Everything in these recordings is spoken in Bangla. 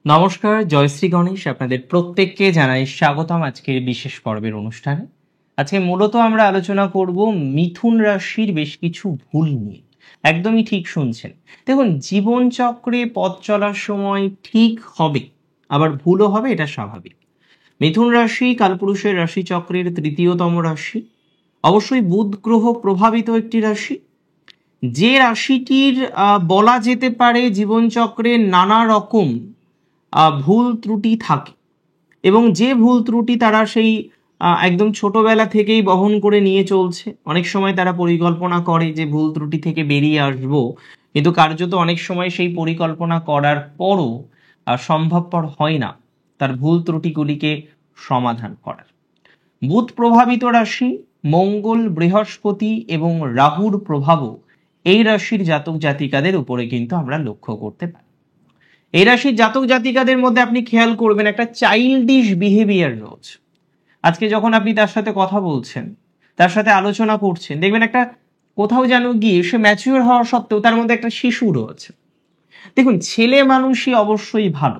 নমস্কার, জয়শ্রী গণেশ আপনাদের প্রত্যেককে জানাই স্বাগতম আজকের বিশেষ পর্বের অনুষ্ঠানে। আজকে মূলত আমরা আলোচনা করব মিথুন রাশির বেশ কিছু ভুল নিয়ে। একদমই ঠিক শুনছেন। দেখুন, জীবন চক্রে পথ চলার সময় ঠিক হবে, আবার ভুলও হবে, এটা স্বাভাবিক। মিথুন রাশি কালপুরুষের রাশিচক্রের তৃতীয়তম রাশি, অবশ্যই বুধ গ্রহ প্রভাবিত একটি রাশি। যে রাশিটির বলা যেতে পারে জীবনচক্রে নানা রকম ভুল ত্রুটি থাকে, এবং যে ভুল ত্রুটি তারা সেই একদম ছোটবেলা থেকেই বহন করে নিয়ে চলছে। অনেক সময় তারা পরিকল্পনা করে যে ভুল ত্রুটি থেকে বেরিয়ে আসবো, কিন্তু কার্যত অনেক সময় সেই পরিকল্পনা করার পরও সম্ভবপর হয় না তার ভুল ত্রুটিগুলিকে সমাধান করার। বুধ প্রভাবিত রাশি, মঙ্গল, বৃহস্পতি এবং রাহুর প্রভাবও এই রাশির জাতক জাতিকাদের উপরে কিন্তু আমরা লক্ষ্য করতে পারি। এই রাশির জাতক জাতিকাদের মধ্যে আপনি খেয়াল করবেন একটা চাইল্ডিশ বিহেভিয়ার রয়েছে। আজকে যখন আপনি তার সাথে কথা বলছেন, তার সাথে আলোচনা করছেন, দেখবেন একটা কোথাও যেন গিয়ে সে ম্যাচিওর হওয়া সত্ত্বেও তার মধ্যে একটা শিশু রয়েছে। দেখুন, ছেলে মানুষই অবশ্যই ভালো,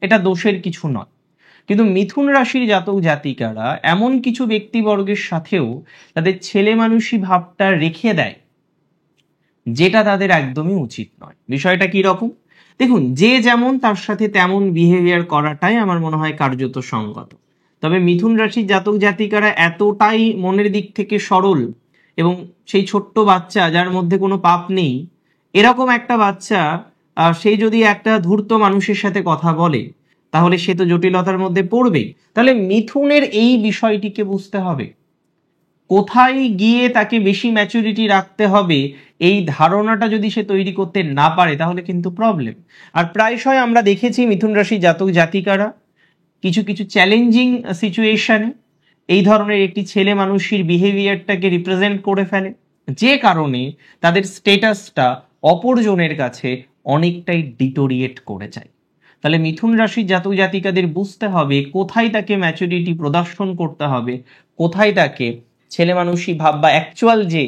এটা দোষের কিছু নয়, কিন্তু মিথুন রাশির জাতক জাতিকারা এমন কিছু ব্যক্তিবর্গের সাথেও তাদের ছেলে মানুষই ভাবটা রেখে দেয়, যেটা তাদের একদমই উচিত নয়। বিষয়টা কি রকম? দেখুন, যে যেমন তার সাথে তেমন বিহেভিয়ার করাটাই আমার মনে হয় কার্যত সঙ্গত। তবে মিথুন রাশির জাতক জাতিকারা এতটাই মনের দিক থেকে সরল, এবং সেই ছোট্ট বাচ্চা যার মধ্যে কোনো পাপ নেই, এরকম একটা বাচ্চা সেই যদি একটা ধূর্ত মানুষের সাথে কথা বলে, তাহলে সে তো জটিলতার মধ্যে পড়বেই। তাহলে মিথুনের এই বিষয়টিকে বুঝতে হবে। কোথায় গিয়ে তাকে বেশি ম্যাচুরিটি রাখতে হবে, এই ধারণাটা যদি সে তৈরি করতে না পারে, তাহলে কিন্তু প্রবলেম। আর প্রায়শই আমরা দেখেছি মিথুন রাশি জাতক জাতিকারা কিছু কিছু চ্যালেঞ্জিং সিচুয়েশনে এই ধরনের একটি ছেলে মানুষের বিহেভিয়ারটাকে রিপ্রেজেন্ট করে ফেলে, যে কারণে তাদের স্টেটাসটা অপরজনের কাছে অনেকটাই ডিটোরিয়েট করে যায়। তাহলে মিথুন রাশির জাতক জাতিকাদের বুঝতে হবে কোথায় তাকে ম্যাচুরিটি প্রদর্শন করতে হবে, কোথায় তাকে ছেলে মানুষই ভাব বা অ্যাকচুয়াল যে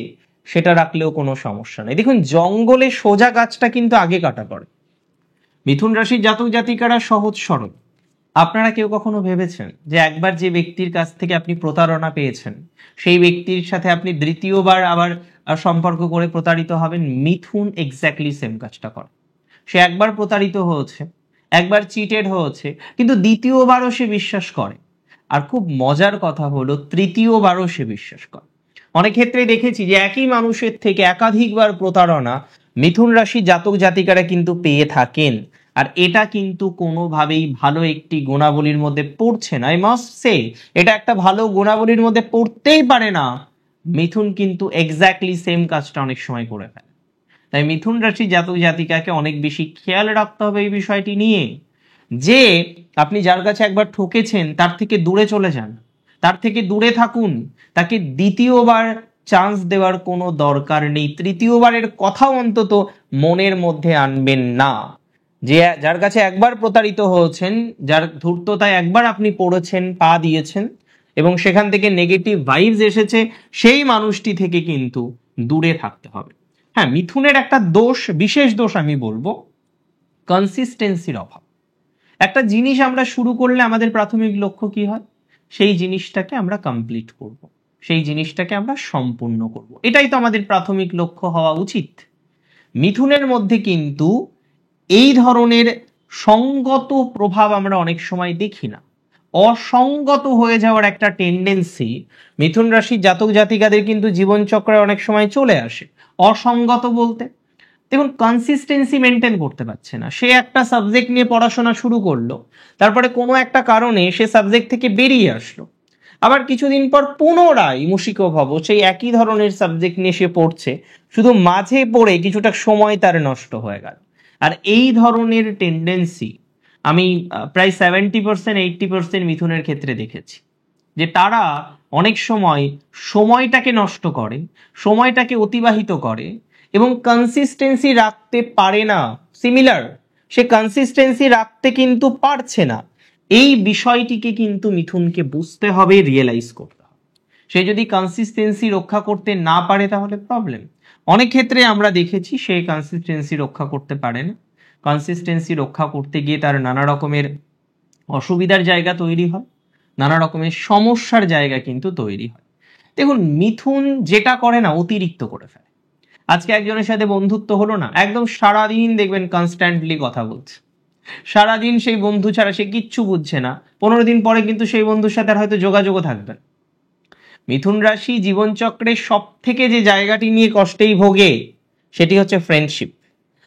সেটা রাখলেও কোনো সমস্যা নেই। দেখুন, জঙ্গলে সোজা গাছটা কিন্তু আগে কাটা পড়ে। মিথুন রাশির জাতক জাতিকারা সহজ সরল। আপনারা কেউ কখনো ভেবেছেন যে একবার যে ব্যক্তির কাছ থেকে আপনি প্রতারণা পেয়েছেন, সেই ব্যক্তির সাথে আপনি দ্বিতীয়বার আবার সম্পর্ক করে প্রতারিত হবেন? মিথুন এক্স্যাক্টলি সেম কাজটা করে। সে একবার প্রতারিত হয়েছে, একবার চিটেড হয়েছে, কিন্তু দ্বিতীয়বারও সে বিশ্বাস করে। আর খুব মজার কথা হলো, তৃতীয়বারও সে বিশ্বাস করে। অনেক ক্ষেত্রে দেখেছি যে একই মানুষের থেকে একাধিকবার প্রতারণা মিথুন রাশি জাতক জাতিকারা কিন্তু পেয়ে থাকেন। আর এটা কিন্তু কোনোভাবেই ভালো একটি গুণাবলীর মধ্যে পড়ছে না। আই মাস্ট সে, এটা একটা ভালো গুণাবলীর মধ্যে পড়তেই পারে না। মিথুন কিন্তু এক্স্যাক্টলি সেম কাজটা অনেক সময় করে ফেলে। তাই মিথুন রাশি জাতক জাতিকাকে অনেক বেশি খেয়াল রাখতে হবে এই বিষয়টি নিয়ে, যে আপনি যার কাছে একবার ঠকেছেন তার থেকে দূরে চলে যান, তার থেকে দূরে থাকুন। তাকে দ্বিতীয়বার চান্স দেওয়ার কোনো দরকার নেই। তৃতীয়বারের কথাও অন্তত মনের মধ্যে আনবেন না। যে যার কাছে একবার প্রতারিত হয়েছেন, যার ধূর্ততায় একবার আপনি পড়েছেন, পা দিয়েছেন, এবং সেখান থেকে নেগেটিভ ভাইবস এসেছে, সেই মানুষটি থেকে কিন্তু দূরে থাকতে হবে। হ্যাঁ, মিথুনের একটা দোষ, বিশেষ দোষ আমি বলবো, কনসিস্টেন্সির অভাব। একটা জিনিস আমরা শুরু করলে আমাদের প্রাথমিক লক্ষ্য কি হয়? সেই জিনিসটাকে আমরা কমপ্লিট করব, সেই জিনিসটাকে আমরা সম্পূর্ণ করব, এটাই তো আমাদের প্রাথমিক লক্ষ্য হওয়া উচিত। মিথুনের মধ্যে কিন্তু এই ধরনের সঙ্গত প্রভাব আমরা অনেক সময় দেখি না। অসঙ্গত হয়ে যাওয়ার একটা টেন্ডেন্সি মিথুন রাশির জাতক জাতিকাদের কিন্তু জীবনচক্রে অনেক সময় চলে আসে। অসঙ্গত বলতে, দেখুন, কনসিস্টেন্সি মেনটেন করতে পারছে না। সে একটা সাবজেক্ট নিয়ে পড়াশোনা শুরু করলো, তারপরে কোনো একটা কারণে সে সাবজেক্ট থেকে বেরিয়ে আসলো, আবার কিছুদিন পর পুনরায় মুশিকভব সেই একই ধরনের সাবজেক্ট নিয়ে সে পড়ছে, শুধু মাঝে পড়ে কিছুটা সময় তার নষ্ট হয়ে গেল। আর এই ধরনের টেন্ডেন্সি আমি প্রায় 70% 80% মিথুনের ক্ষেত্রে দেখেছি, যে তারা অনেক সময় সময়টাকে নষ্ট করে, সময়টাকে অতিবাহিত করে, এবং কনসিস্টেন্সি রাখতে পারে না। সিমিলার, সে কনসিস্টেন্সি রাখতে কিন্তু পারছে না। এই বিষয়টিকে কিন্তু মিথুনকে বুঝতে হবে, রিয়েলাইজ করতে হবে। সে যদি কনসিস্টেন্সি রক্ষা করতে না পারে, তাহলে প্রবলেম। অনেক ক্ষেত্রে আমরা দেখেছি সে কনসিস্টেন্সি রক্ষা করতে পারে না, কনসিস্টেন্সি রক্ষা করতে গিয়ে তার নানা রকমের অসুবিধার জায়গা তৈরি হয়, নানা রকমের সমস্যার জায়গা কিন্তু তৈরি হয়। দেখুন, মিথুন যেটা করে না, অতিরিক্ত করে ফেলে। আজকে একজনের সাথে বন্ধুত্ব হলো না, একদম সারাদিন দেখবেন কনস্ট্যান্টলি কথা বলছে, সারাদিন সেই বন্ধু ছাড়া সে কিচ্ছু বুঝছে না, 15 দিন পরে কিন্তু সেই বন্ধুর সাথে আর হয়তো যোগাযোগও থাকবে না। মিথুন রাশি জীবনচক্রের সব থেকে যে জায়গাটি নিয়ে কষ্টেই ভোগে সেটি হচ্ছে ফ্রেন্ডশিপ।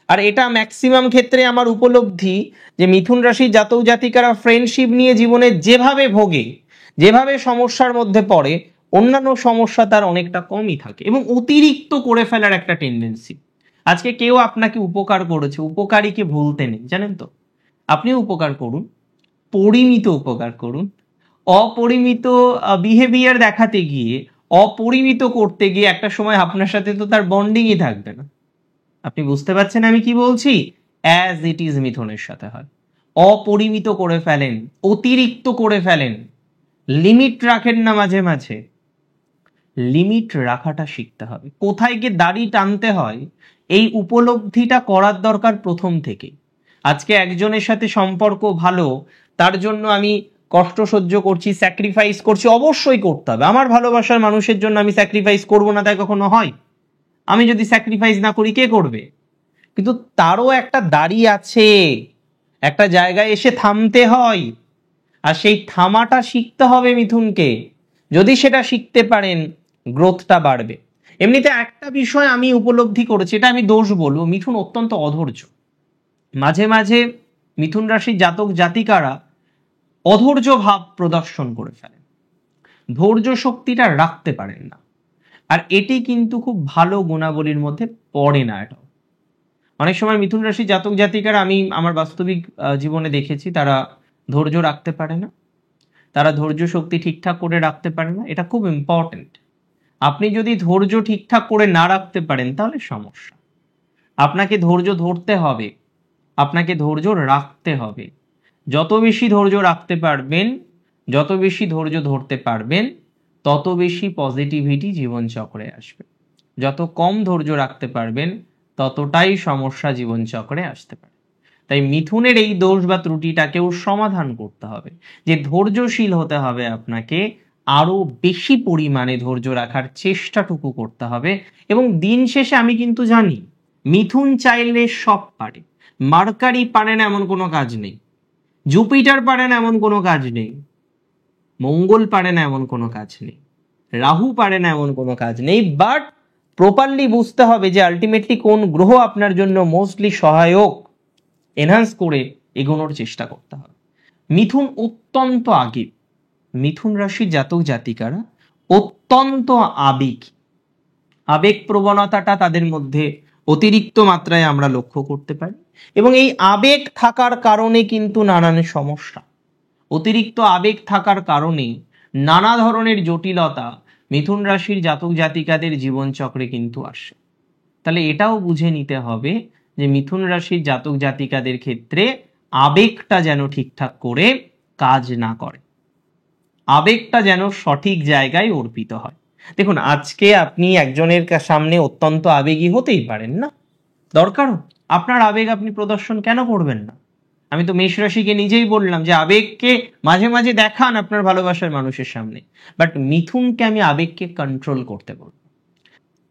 আর এটা ম্যাক্সিমাম ক্ষেত্রে আমার উপলব্ধি যে মিথুন রাশির জাতক জাতিকারা ফ্রেন্ডশিপ নিয়ে জীবনে যেভাবে ভোগে, যেভাবে সমস্যার মধ্যে পড়ে, অন্যান্য সমস্যা তার অনেকটা কমই থাকে এবং অতিরিক্ত করে ফেলার একটা টেন্ডেন্সি। আজকে কেউ আপনাকে উপকার করেছে, উপকারীকে ভুলতে নেই, জানেন তো। আপনি উপকার করুন, পরিমিত উপকার করুন। অপরিমিত বিহেভিয়ার দেখাতে গিয়ে, অপরিমিত করতে গিয়ে একটা সময় আপনার সাথে তো তার বন্ডিংই থাকবে না। আপনি বুঝতে পারছেন আমি কি বলছি? অ্যাজ ইট ইজ মিথুনের সাথে হয়। অপরিমিত করে ফেলেন, অতিরিক্ত করে ফেলেন, লিমিট রাখেন না মাঝে মাঝে। লিমিট রাখাটা শিখতে হবে, কোথায় গিয়ে দাড়ি টানতে হয় এই উপলব্ধিটা করার দরকার প্রথম থেকে। আজকে একজনের সাথে সম্পর্ক ভালো, তার জন্য আমি কষ্ট সহ্য করছি, স্যাক্রিফাইস করছি, অবশ্যই করতে হবে। আমার ভালোবাসার মানুষের জন্য আমি স্যাক্রিফাইস করবো না তাই কখনো হয়? আমি যদি স্যাক্রিফাইস না করি কে করবে? কিন্তু তারও একটা দাড়ি আছে, একটা জায়গায় এসে থামতে হয়, আর সেই থামাটা শিখতে হবে মিথুনকে। যদি সেটা শিখতে পারেন, গ্রোথটা বাড়বে। এমনিতে একটা বিষয় আমি উপলব্ধি করেছি, এটা আমি দোষ বলবো, মিথুন অত্যন্ত অধৈর্য। মাঝে মাঝে মিথুন রাশির জাতক জাতিকারা অধৈর্য ভাব প্রদর্শন করে ফেলেন, ধৈর্য শক্তিটা রাখতে পারেন না। আর এটি কিন্তু খুব ভালো গুণাবলীর মধ্যে পড়ে না। এটা অনেক সময় মিথুন রাশির জাতক জাতিকারা আমি আমার বাস্তবিক জীবনে দেখেছি, তারা ধৈর্য রাখতে পারে না, তারা ধৈর্য শক্তি ঠিকঠাক করে রাখতে পারে না। এটা খুব ইম্পর্টেন্ট। আপনি যদি ধৈর্য ঠিকঠাক করে না রাখতে পারেন তাহলে সমস্যা। আপনাকে ধৈর্য ধরতে হবে, আপনাকে ধৈর্য রাখতে হবে। যত বেশি ধৈর্য রাখতে পারবেন, যত বেশি ধৈর্য ধরতে পারবেন, তত বেশি পজিটিভিটি জীবনচক্রে আসবে। যত কম ধৈর্য রাখতে পারবেন, ততটাই সমস্যা জীবনচক্রে আসতে পারে। তাই মিথুনের এই দোষ বা ত্রুটিটাকেও সমাধান করতে হবে, যে ধৈর্যশীল হতে হবে আপনাকে, আরো বেশি পরিমাণে ধৈর্য রাখার চেষ্টাটুকু করতে হবে। এবং দিন শেষে আমি কিন্তু জানি মিথুন চাইলে সব পারে। মার্কারি পারে না এমন কোনো কাজ নেই, জুপিটার পারে না এমন কোনো কাজ নেই, মঙ্গল পারে না এমন কোনো কাজ নেই, রাহু পারে না এমন কোনো কাজ নেই। বাট প্রপারলি বুঝতে হবে যে আলটিমেটলি কোন গ্রহ আপনার জন্য মোস্টলি সহায়ক, এনহান্স করে এগোনোর চেষ্টা করতে হবে। মিথুন অত্যন্ত আবেগী, মিথুন রাশির জাতক জাতিকারা অত্যন্ত আবেগ প্রবণতাটা তাদের মধ্যে অতিরিক্ত মাত্রায় আমরা লক্ষ্য করতে পারি। এবং এই আবেগ থাকার কারণে কিন্তু নানান সমস্যা, অতিরিক্ত আবেগ থাকার কারণে নানা ধরনের জটিলতা মিথুন রাশির জাতক জাতিকাদের জীবনচক্রে কিন্তু আসে। তাহলে এটাও বুঝে নিতে হবে যে মিথুন রাশির জাতক জাতিকাদের ক্ষেত্রে আবেগটা যেন ঠিকঠাক করে কাজ না করে, আবেগটা যেন সঠিক জায়গায় অর্পিত হয়। দেখুন, আজকে আপনি একজনের সামনে অত্যন্ত আবেগী হতেই পারেন না, দরকারও আপনার আবেগ আপনি প্রদর্শন কেন করবেন না? আমি তো মেষ রাশিকে নিজেই বললাম যে আবেগকে মাঝে মাঝে দেখান আপনার ভালোবাসার মানুষের সামনে, বাট মিথুনকে আমি আবেগকে কন্ট্রোল করতে বলবো।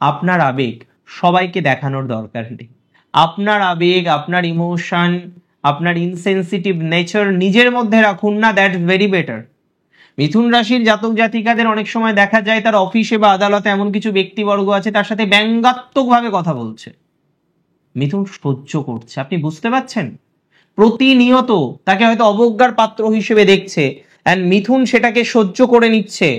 আপনার আবেগ সবাইকে দেখানোর দরকার নেই। আপনার আবেগ, আপনার ইমোশন, আপনার ইনসেনসিটিভ নেচার নিজের মধ্যে রাখুন না, দ্যাটস ভেরি বেটার। মিথুন রাশির জাতক জাতিকাদের অনেক সময় দেখা যায় তার অফিসে বা আদালতে এমন কিছু ব্যক্তিবর্গ আছে তার সাথে ব্যঙ্গাত্মকভাবে কথা বলছে, মিথুন সহ্য করছে। আপনি বুঝতে পারছেন? প্রতিনিয়ত তাকে হয়তো অবজ্ঞার পাত্র হিসেবে দেখছে, অ্যান্ড মিথুন সেটাকে সহ্য করে নিচ্ছে।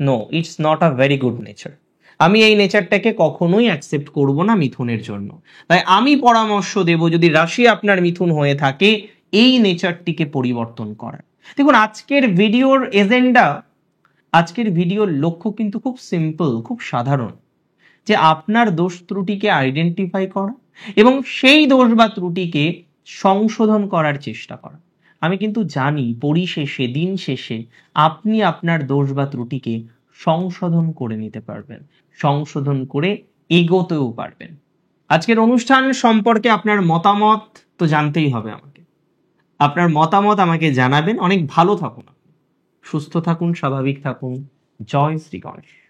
No, it's not a very good nature. আমি এই নেচারটাকে কখনোই অ্যাকসেপ্ট করব না মিথুনের জন্য। তাই আমি পরামর্শ দেব, যদি রাশি আপনার মিথুন হয়ে থাকে, এই নেচারটিকে পরিবর্তন করার। দেখুন, আজকের ভিডিওর এজেন্ডা, আজকের ভিডিওর লক্ষ্য কিন্তু খুব সিম্পল, খুব সাধারণ, যে আপনার দোষ ত্রুটিকে আইডেন্টিফাই করা এবং সেই দোষ বা ত্রুটিকে সংশোধন করার চেষ্টা করা। আমি কিন্তু জানি পরিশেষে, দিন শেষে আপনি আপনার দোষ বা ত্রুটিকে সংশোধন করে নিতে পারবেন, সংশোধন করে এগোতেও পারবেন। আজকের অনুষ্ঠান সম্পর্কে আপনার মতামত তো জানতেই হবে আমাকে। আপনার মতামত আমাকে জানাবেন। অনেক ভালো থাকুন, সুস্থ থাকুন, স্বাভাবিক থাকুন। জয় শ্রী গণেশ।